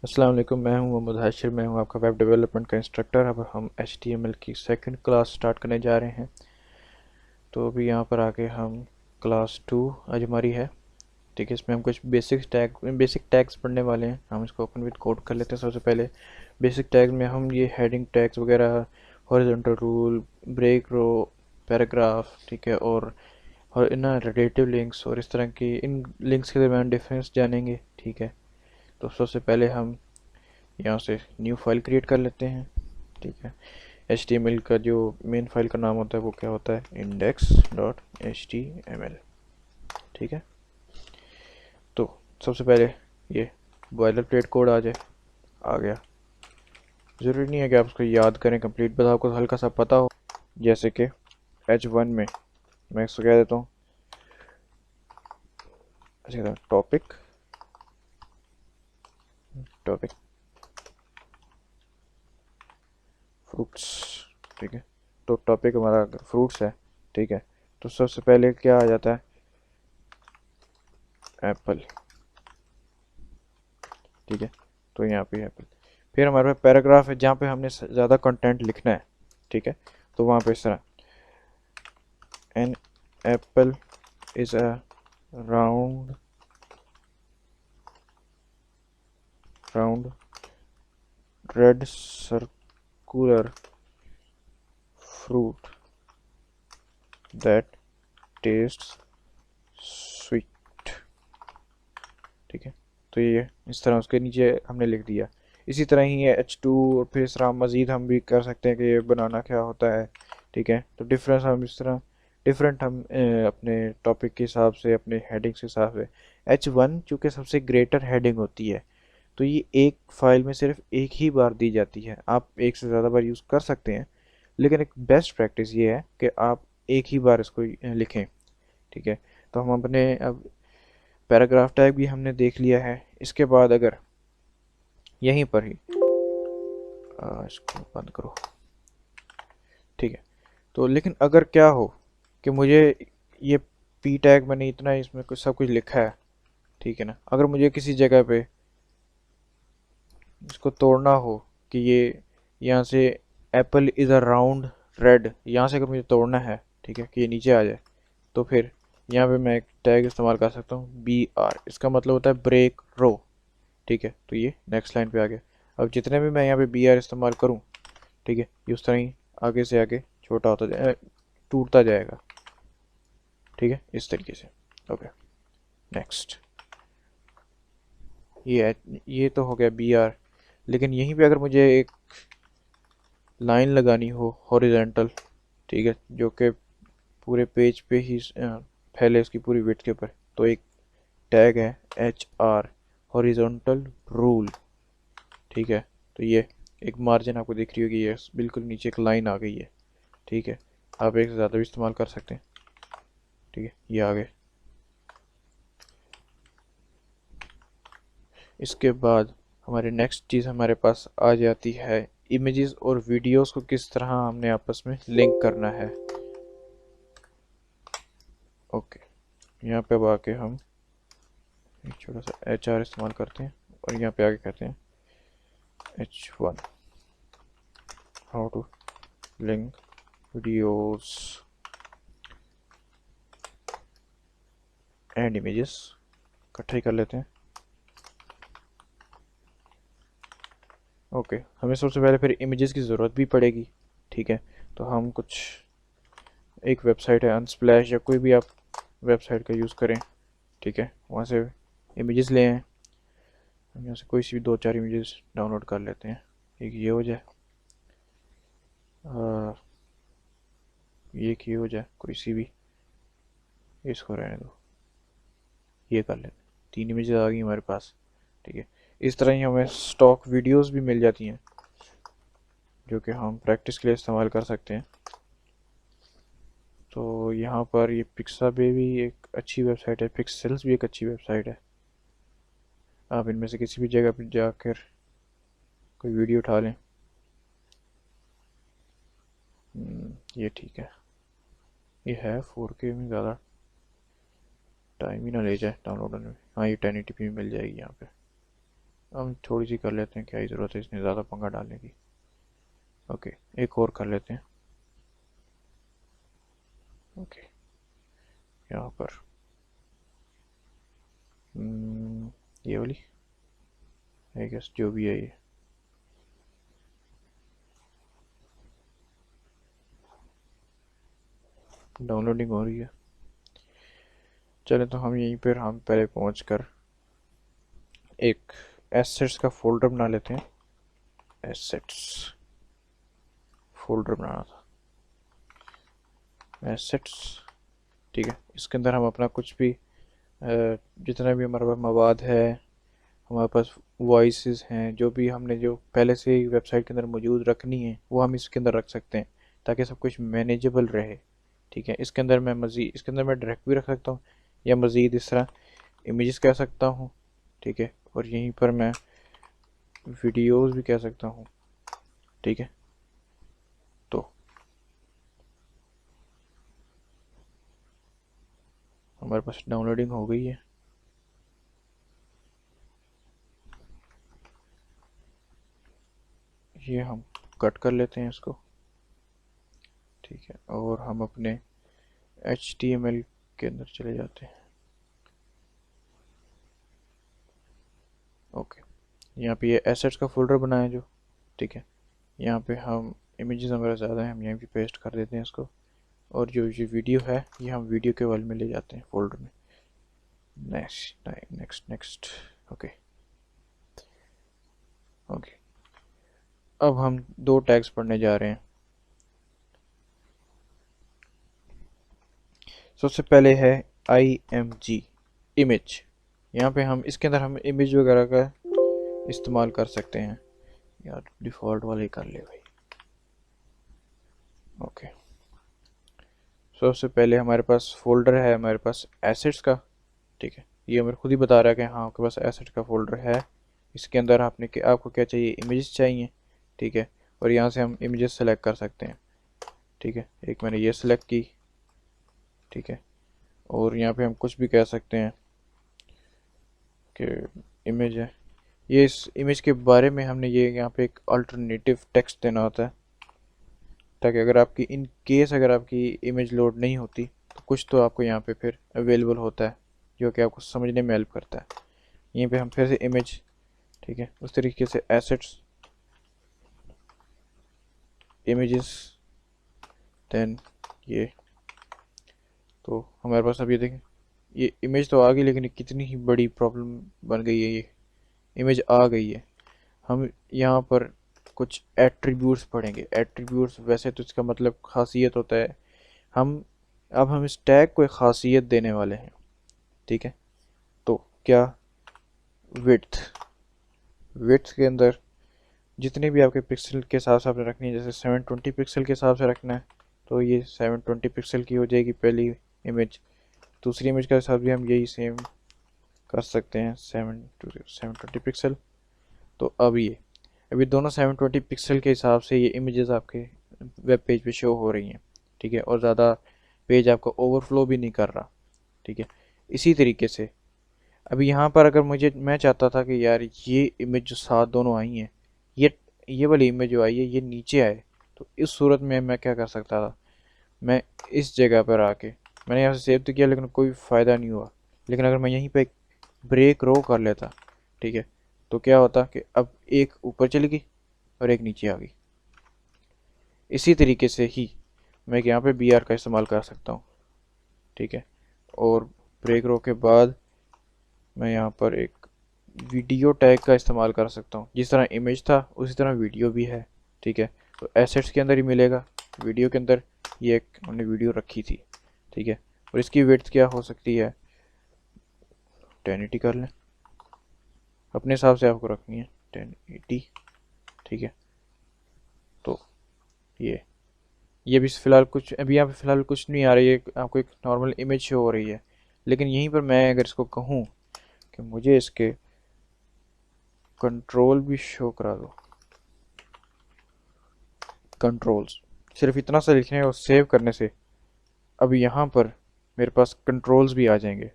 अस्सलाम वालेकुम। मैं हूं मोहम्मद हाशिर। मैं हूं आपका वेब डेवलपमेंट का इंस्ट्रक्टर। अब हम HTML की सेकंड क्लास स्टार्ट करने जा रहे हैं। तो अभी यहाँ पर आके हम क्लास 2 आज हमारी है। ठीक है, इसमें हम कुछ बेसिक टैग्स पढ़ने वाले हैं। हम इसको ओपन विद कोड कर लेते हैं। सबसे पहले बेसिक टैग में हम ये हेडिंग टैग्स वगैरह, हॉरिजॉन्टल रूल, ब्रेक रो, पैराग्राफ, ठीक है, और इन रिलेटिव लिंक्स और इस तरह की इन लिंक्स के दरमियान डिफरेंस जानेंगे। ठीक है, तो सबसे पहले हम यहाँ से न्यू फाइल क्रिएट कर लेते हैं। ठीक है, HTML का जो मेन फाइल का नाम होता है वो क्या होता है, index.html। ठीक है, तो सबसे पहले ये बॉयलर प्लेट कोड आ गया। ज़रूरी नहीं है कि आप उसको याद करें कंप्लीट, बस आपको हल्का सा पता हो। जैसे कि H1 में मैं इसको कह देता हूँ टॉपिक टॉपिक फ्रूट्स। ठीक है, तो टॉपिक हमारा फ्रूट्स है। ठीक है, तो सबसे पहले क्या आ जाता है, एप्पल। ठीक है, तो यहाँ पे एप्पल। फिर हमारे पास पैराग्राफ है जहाँ पे हमने ज़्यादा कंटेंट लिखना है। ठीक है, तो वहाँ पे इस तरह an apple is a round round red circular fruit that taste sweet. ठीक है, तो ये इस तरह उसके नीचे हमने लिख दिया। इसी तरह ही है H2, और फिर इस तरह मज़ीद हम भी कर सकते हैं कि ये बनाना क्या होता है। ठीक है, तो डिफरेंस हम इस तरह डिफरेंट हम अपने टॉपिक के हिसाब से, अपने हेडिंग्स के हिसाब से। H1 चूँकि सबसे ग्रेटर हेडिंग होती है, तो ये एक फाइल में सिर्फ एक ही बार दी जाती है। आप एक से ज़्यादा बार यूज़ कर सकते हैं, लेकिन एक बेस्ट प्रैक्टिस ये है कि आप एक ही बार इसको लिखें। ठीक है, तो हम अपने अब पैराग्राफ टैग भी हमने देख लिया है। इसके बाद अगर यहीं पर ही इसको बंद करो। ठीक है, तो लेकिन अगर क्या हो कि मुझे ये पी टैग मैंने इतना इसमें कुछ सब कुछ लिखा है, ठीक है ना, अगर मुझे किसी जगह पे इसको तोड़ना हो कि ये यहाँ से Apple is a round red, यहाँ से अगर मुझे तोड़ना है, ठीक है, कि ये नीचे आ जाए, तो फिर यहाँ पे मैं एक टैग इस्तेमाल कर सकता हूँ BR। इसका मतलब होता है ब्रेक रो। ठीक है, तो ये नेक्स्ट लाइन पे आ गया। अब जितने भी मैं यहाँ पे BR इस्तेमाल करूँ, ठीक है, ये उस तरह ही आगे से आगे छोटा होता जाए, टूटता जाएगा। ठीक है, इस तरीके से। Okay, next. ये तो हो गया BR। लेकिन यहीं पे अगर मुझे एक लाइन लगानी हो हॉरिजेंटल, ठीक है, जो कि पूरे पेज पे ही फैले उसकी पूरी विड्थ के ऊपर, तो एक टैग है HR, हॉरिजॉन्टल रूल। ठीक है, तो ये एक मार्जिन आपको दिख रही होगी, ये बिल्कुल नीचे एक लाइन आ गई है। ठीक है, आप एक से ज़्यादा भी इस्तेमाल कर सकते हैं। ठीक है, ये आ गए। इसके बाद हमारे नेक्स्ट चीज़ हमारे पास आ जाती है इमेजेस और वीडियोस को किस तरह हमने आपस में लिंक करना है। ओके, यहाँ पे अब आके हम एक छोटा सा HR इस्तेमाल करते हैं और यहाँ पे आगे कहते हैं H1 how to link videos and images. इकट्ठा ही कर लेते हैं। ओके, हमें सबसे पहले फिर इमेजेस की ज़रूरत भी पड़ेगी। ठीक है, तो हम कुछ एक वेबसाइट है अनस्प्लैश, या कोई भी आप वेबसाइट का यूज़ करें। ठीक है, वहाँ से इमेजेस ले आएँ। हम यहाँ से कोई सी भी 2-4 इमेजेस डाउनलोड कर लेते हैं। एक ये हो जाए, ये की हो जाए कोई सी भी, इसको रहने दो, ये कर लेते हैं। 3 इमेजेस आ गई हमारे पास। ठीक है, इस तरह ही हमें स्टॉक वीडियोस भी मिल जाती हैं, जो कि हम प्रैक्टिस के लिए इस्तेमाल कर सकते हैं। तो यहाँ पर ये पिक्साबे भी एक अच्छी वेबसाइट है, पिक्सेल्स भी एक अच्छी वेबसाइट है। आप इनमें से किसी भी जगह पर जाकर कोई वीडियो उठा लें। ये ठीक है, ये है 4K में, ज़्यादा टाइम ही ना ले जाए डाउनलोड होने में। हाँ, ये 1080p में मिल जाएगी यहाँ पे। हम थोड़ी सी कर लेते हैं, क्या ही ज़रूरत है इसमें ज़्यादा पंगा डालने की। ओके, एक और कर लेते हैं। ओके, यहाँ पर ये वाली, आई गेस जो भी है ये। डाउनलोडिंग हो रही है। चले तो हम यहीं पर हम पहले पहुँच कर एक एसेट्स का फोल्डर बना लेते हैं। एसेट्स फोल्डर बनाना था, एसेट्स। ठीक है, इसके अंदर हम अपना कुछ भी जितना भी हमारे पास मवाद है, हमारे पास वॉइसेस हैं, जो भी हमने जो पहले से ही वेबसाइट के अंदर मौजूद रखनी है वो हम इसके अंदर रख सकते हैं, ताकि सब कुछ मैनेजेबल रहे। ठीक है, इसके अंदर मैं मज़ीद, इसके अंदर मैं डायरेक्ट भी रख सकता हूँ या मज़ीद इस तरह इमेजेस कह सकता हूँ। ठीक है, और यहीं पर मैं वीडियोस भी कह सकता हूँ। ठीक है, तो हमारे पास डाउनलोडिंग हो गई है। ये हम कट कर लेते हैं इसको। ठीक है, और हम अपने HTML के अंदर चले जाते हैं। ओके, यहाँ पे ये एसेट्स का फोल्डर बनाया जो। ठीक है, यहाँ पे हम इमेजेस हमारा ज़्यादा है, हम यहाँ पे पेस्ट कर देते हैं इसको। और जो ये वीडियो है ये हम वीडियो के वाले में ले जाते हैं फोल्डर में। Next next next. Okay okay, अब हम दो टैग्स पढ़ने जा रहे हैं। सबसे पहले है IMG, इमेज। यहाँ पे हम इसके अंदर हम इमेज वगैरह का इस्तेमाल कर सकते हैं। यार डिफ़ॉल्ट वाले ही कर ले भाई। ओके, सबसे पहले हमारे पास फोल्डर है, हमारे पास एसेट्स का। ठीक है, ये हमें खुद ही बता रहा है कि हाँ आपके पास एसेट का फोल्डर है। इसके अंदर आपको क्या चाहिए, इमेजेस चाहिए। ठीक है, और यहाँ से हम इमेजेस सेलेक्ट कर सकते हैं। ठीक है, एक मैंने ये सेलेक्ट की। ठीक है, और यहाँ पे हम कुछ भी कह सकते हैं कि इमेज है। ये इस इमेज के बारे में हमने ये यहाँ पे एक अल्टरनेटिव टेक्स्ट देना होता है, ताकि अगर आपकी इन केस अगर आपकी इमेज लोड नहीं होती तो कुछ तो आपको यहाँ पे फिर अवेलेबल होता है, जो कि आपको समझने में हेल्प करता है। यहीं पे हम फिर से इमेज, ठीक है, उस तरीके से एसेट्स, इमेजेस, देन ये। तो हमारे पास अब ये देखें, ये इमेज तो आ गई, लेकिन कितनी ही बड़ी प्रॉब्लम बन गई है। ये इमेज आ गई है, हम यहाँ पर कुछ एट्रीब्यूट्स पढ़ेंगे। एट्रीब्यूट्स वैसे तो इसका मतलब खासियत होता है। हम अब हम इस टैग को एक खासियत देने वाले हैं। ठीक है, तो क्या, विड्थ, विड्थ के अंदर जितने भी आपके पिक्सल के हिसाब से आपने रखनी है, जैसे 720 पिक्सल के हिसाब से रखना है तो ये 720 पिक्सल की हो जाएगी पहली इमेज। दूसरी इमेज का हिसाब भी हम यही सेम कर सकते हैं, 720 पिक्सल। तो अभी दोनों 720 पिक्सल के हिसाब से ये इमेजेस आपके वेब पेज पे शो हो रही हैं। ठीक है, और ज़्यादा पेज आपका ओवरफ्लो भी नहीं कर रहा। ठीक है, इसी तरीके से अभी यहाँ पर अगर मैं चाहता था कि यार ये इमेज जो साथ दोनों आई हैं, ये वाली इमेज जो आई है ये नीचे आए, तो इस सूरत में मैं क्या कर सकता था, मैं इस जगह पर आके, मैंने यहाँ से सेव तो किया लेकिन कोई फ़ायदा नहीं हुआ। लेकिन अगर मैं यहीं पे ब्रेक रो कर लेता, ठीक है, तो क्या होता कि अब एक ऊपर चली गई और एक नीचे आ गई। इसी तरीके से ही मैं यहाँ पे BR का इस्तेमाल कर सकता हूँ। ठीक है, और ब्रेक रो के बाद मैं यहाँ पर एक वीडियो टैग का इस्तेमाल कर सकता हूँ। जिस तरह इमेज था उसी तरह वीडियो भी है। ठीक है, तो एसेट्स के अंदर ही मिलेगा, वीडियो के अंदर ये एक हमने वीडियो रखी थी। ठीक है, और इसकी विड्थ क्या हो सकती है, 1080 कर लें, अपने हिसाब से आपको रखनी है 1080। ठीक है, तो ये भी फ़िलहाल कुछ, अभी यहाँ पे फ़िलहाल कुछ नहीं आ रही है, आपको एक नॉर्मल इमेज शो हो रही है। लेकिन यहीं पर मैं अगर इसको कहूँ कि मुझे इसके कंट्रोल भी शो करा दो, कंट्रोल्स, सिर्फ इतना सा लिखने और सेव करने से अब यहाँ पर मेरे पास कंट्रोल्स भी आ जाएंगे।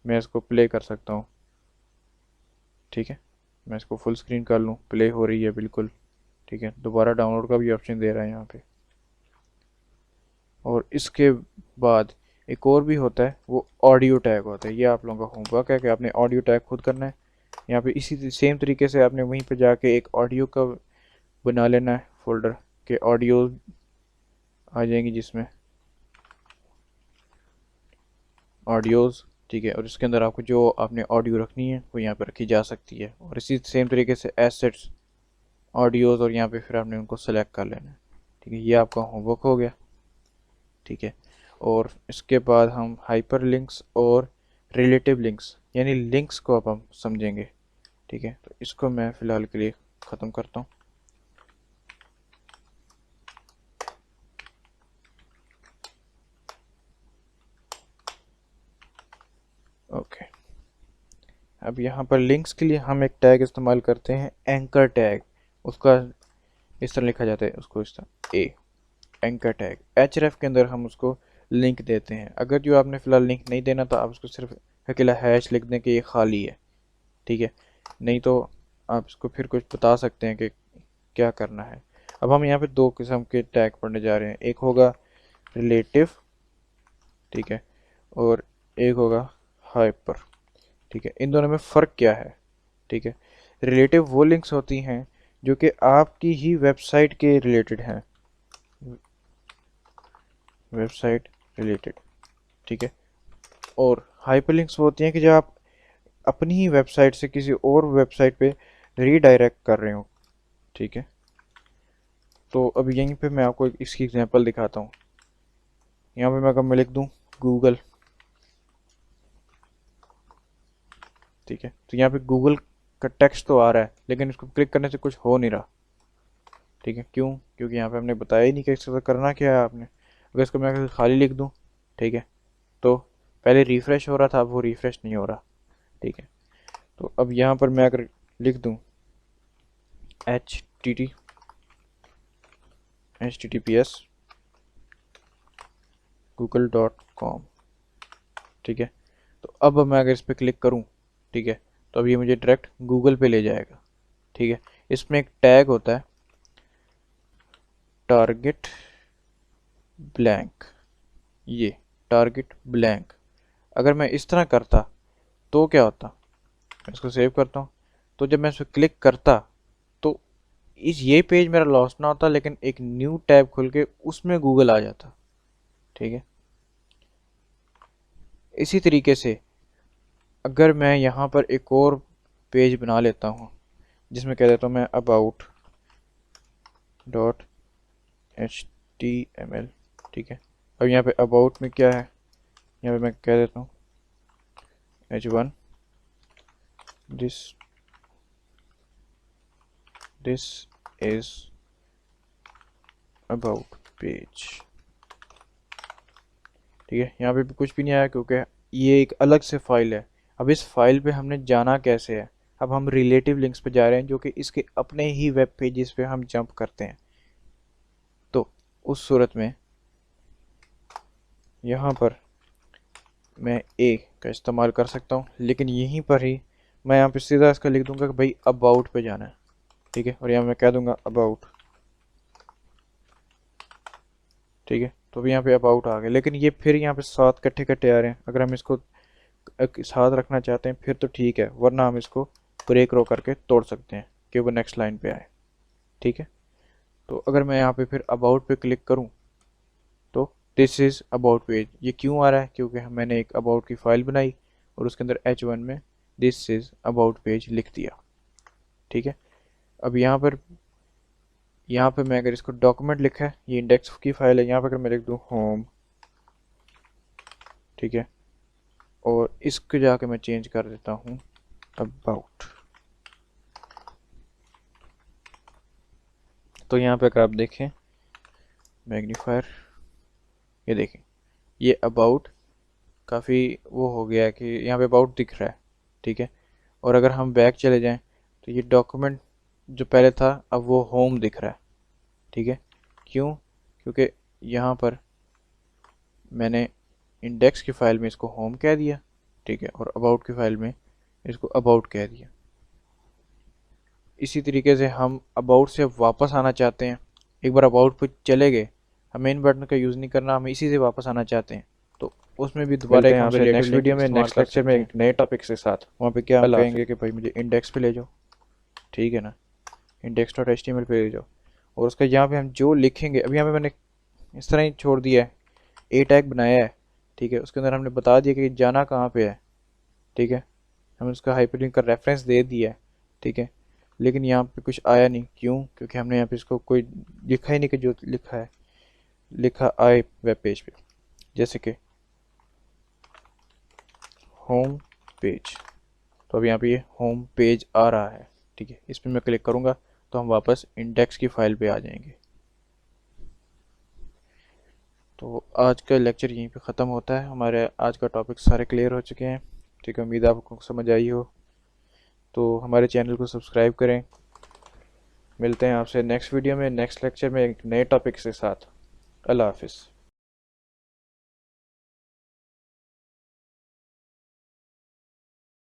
मैं इसको प्ले कर सकता हूँ। ठीक है, मैं इसको फुल स्क्रीन कर लूँ, प्ले हो रही है बिल्कुल, ठीक है। दोबारा डाउनलोड का भी ऑप्शन दे रहा है यहाँ पे। और इसके बाद एक और भी होता है, वो ऑडियो टैग होता है। ये आप लोगों का होमवर्क है कि आपने ऑडियो टैग खुद करना है। यहाँ पे इसी सेम तरीके से आपने वहीं पे जाके एक ऑडियो का बना लेना है फोल्डर, के ऑडियो आ जाएंगी जिसमें ऑडियोज़, ठीक है। और इसके अंदर आपको जो आपने ऑडियो रखनी है वो यहाँ पे रखी जा सकती है। और इसी सेम तरीके से एसेट्स, ऑडियोज़, और यहाँ पे फिर आपने उनको सेलेक्ट कर लेना है, ठीक है। ये आपका होमवर्क हो गया, ठीक है। और इसके बाद हम हाइपर लिंक्स और रिलेटिव लिंक्स यानी लिंक्स को अब हम समझेंगे, ठीक है। तो इसको मैं फ़िलहाल के लिए ख़त्म करता हूँ। ओके, अब यहाँ पर लिंक्स के लिए हम एक टैग इस्तेमाल करते हैं, एंकर टैग। उसका इस तरह लिखा जाता है, उसको इस तरह एंकर टैग। एचरेफ के अंदर हम उसको लिंक देते हैं। अगर जो आपने फ़िलहाल लिंक नहीं देना तो आप उसको सिर्फ अकेला हैश लिख दें कि ये खाली है, ठीक है। नहीं तो आप इसको फिर कुछ बता सकते हैं कि क्या करना है। अब हम यहाँ पे दो किस्म के टैग पढ़ने जा रहे हैं, एक होगा रिलेटिव, ठीक है, और एक होगा हाइपर, ठीक है। इन दोनों में फ़र्क क्या है, ठीक है। रिलेटिव वो लिंक्स होती हैं जो कि आपकी ही वेबसाइट के रिलेटेड हैं, वेबसाइट रिलेटेड, ठीक है। और हाइपरलिंक्स वो होती हैं कि जब आप अपनी ही वेबसाइट से किसी और वेबसाइट पे रीडायरेक्ट कर रहे हो, ठीक है। तो अब यहीं पे मैं आपको इसकी एग्जांपल दिखाता हूँ। यहाँ पे मैं अगर मैं लिख दूँ गूगल, ठीक है, तो यहाँ पे गूगल का टेक्स्ट तो आ रहा है लेकिन इसको क्लिक करने से कुछ हो नहीं रहा, ठीक है। क्यों? क्योंकि यहाँ पे हमने बताया ही नहीं कि इसका करना क्या है आपने। अगर इसको मैं खाली लिख दूँ, ठीक है, तो पहले रिफ़्रेश हो रहा था, अब वो रिफ़्रेश नहीं हो रहा, ठीक है। तो अब यहाँ पर मैं अगर लिख दूँ https google.com, ठीक है। तो अब मैं अगर इस पर क्लिक करूँ, ठीक है, तो अब ये मुझे डायरेक्ट गूगल पे ले जाएगा, ठीक है। इसमें एक टैग होता है टारगेट ब्लैंक, ये टारगेट ब्लैंक। अगर मैं इस तरह करता तो क्या होता, मैं इसको सेव करता हूँ, तो जब मैं इस पर क्लिक करता तो इस ये पेज मेरा लॉस ना होता, लेकिन एक न्यू टैब खुल के उसमें गूगल आ जाता, ठीक है। इसी तरीके से अगर मैं यहाँ पर एक और पेज बना लेता हूँ जिसमें कह देता हूँ मैं अबाउट डॉट HTML, ठीक है। अब यहाँ पे अबाउट में क्या है, यहाँ पे मैं कह देता हूँ H1 this is about page, ठीक है। यहाँ पे भी कुछ भी नहीं आया क्योंकि ये एक अलग से फाइल है। अब इस फाइल पे हमने जाना कैसे है, अब हम रिलेटिव लिंक्स पे जा रहे हैं जो कि इसके अपने ही वेब पेजेस पे हम जंप करते हैं। तो उस सूरत में यहाँ पर मैं ए का इस्तेमाल कर सकता हूँ, लेकिन यहीं पर ही मैं यहाँ पे सीधा इसका लिख दूंगा कि भाई अबाउट पे जाना है, ठीक है। और यहाँ मैं कह दूंगा अबाउट, ठीक है। तो अभी यहाँ पे अबाउट आ गया, लेकिन ये फिर यहाँ पे सात कट्ठे कट्ठे आ रहे हैं। अगर हम इसको साथ रखना चाहते हैं फिर तो ठीक है, वरना हम इसको ब्रेक रो करके तोड़ सकते हैं कि वो नेक्स्ट लाइन पे आए, ठीक है। तो अगर मैं यहाँ पे फिर अबाउट पे क्लिक करूँ तो दिस इज़ अबाउट पेज, ये क्यों आ रहा है, क्योंकि मैंने एक अबाउट की फ़ाइल बनाई और उसके अंदर H1 में दिस इज़ अबाउट पेज लिख दिया, ठीक है। अब यहाँ पे मैं अगर इसको डॉक्यूमेंट लिखा है, ये इंडेक्स की फ़ाइल है, यहाँ पे अगर मैं लिख दूँ होम, ठीक है, और इसको जाके मैं चेंज कर देता हूँ अबाउट, तो यहाँ पे अगर आप देखें मैग्नीफायर, ये देखें ये अबाउट काफ़ी वो हो गया है कि यहाँ पे अबाउट दिख रहा है, ठीक है। और अगर हम बैक चले जाएं तो ये डॉक्यूमेंट जो पहले था अब वो होम दिख रहा है, ठीक है। क्यों? क्योंकि यहाँ पर मैंने इंडेक्स की फ़ाइल में इसको होम कह दिया, ठीक है, और अबाउट की फ़ाइल में इसको अबाउट कह दिया। इसी तरीके से हम अबाउट से वापस आना चाहते हैं। एक बार अबाउट पे चले गए, हम मेन बटन का यूज़ नहीं करना, हम इसी से वापस आना चाहते हैं, तो उसमें भी दोबारा मिलते एक हैं हम आपसे रिलेटिव नेक्स्ट लिंक वीडियो में, इस्तेमाल नेक्स्ट कर लेक्चर में सकते हैं। एक नए टॉपिक के साथ। वहाँ पे क्या हम अल्लाह कहेंगे हाफिज़। कि भाई मुझे इंडेक्स पे ले जाओ, ठीक है ना, index.html पे ले जाओ, और उसका यहाँ पे हम जो लिखेंगे, अभी यहाँ पे मैंने इस तरह ही छोड़ दिया है, ए टैग बनाया है, ठीक है, उसके अंदर हमने बता दिया कि जाना कहाँ पे है, ठीक है, हमने उसका हाइपरलिंक का रेफरेंस दे दिया है, ठीक है, लेकिन यहाँ पे कुछ आया नहीं, क्यों? क्योंकि हमने यहाँ पे इसको कोई लिखा ही नहीं कि जो लिखा है लिखा आए वेब पेज पे, जैसे कि होम पेज। तो अब यहाँ पे ये होम पेज आ रहा है, ठीक है, इस पर मैं क्लिक करूँगा तो हम वापस इंडेक्स की फाइल पे आ जाएंगे। तो आज का लेक्चर यहीं पे ख़त्म होता है, हमारे आज का टॉपिक सारे क्लियर हो चुके हैं, ठीक है, उम्मीद है आपको समझ आई हो। तो हमारे चैनल को सब्सक्राइब करें। मिलते हैं आपसे नेक्स्ट वीडियो में, नेक्स्ट लेक्चर में एक नए टॉपिक के साथ। अल्लाह हाफिज़।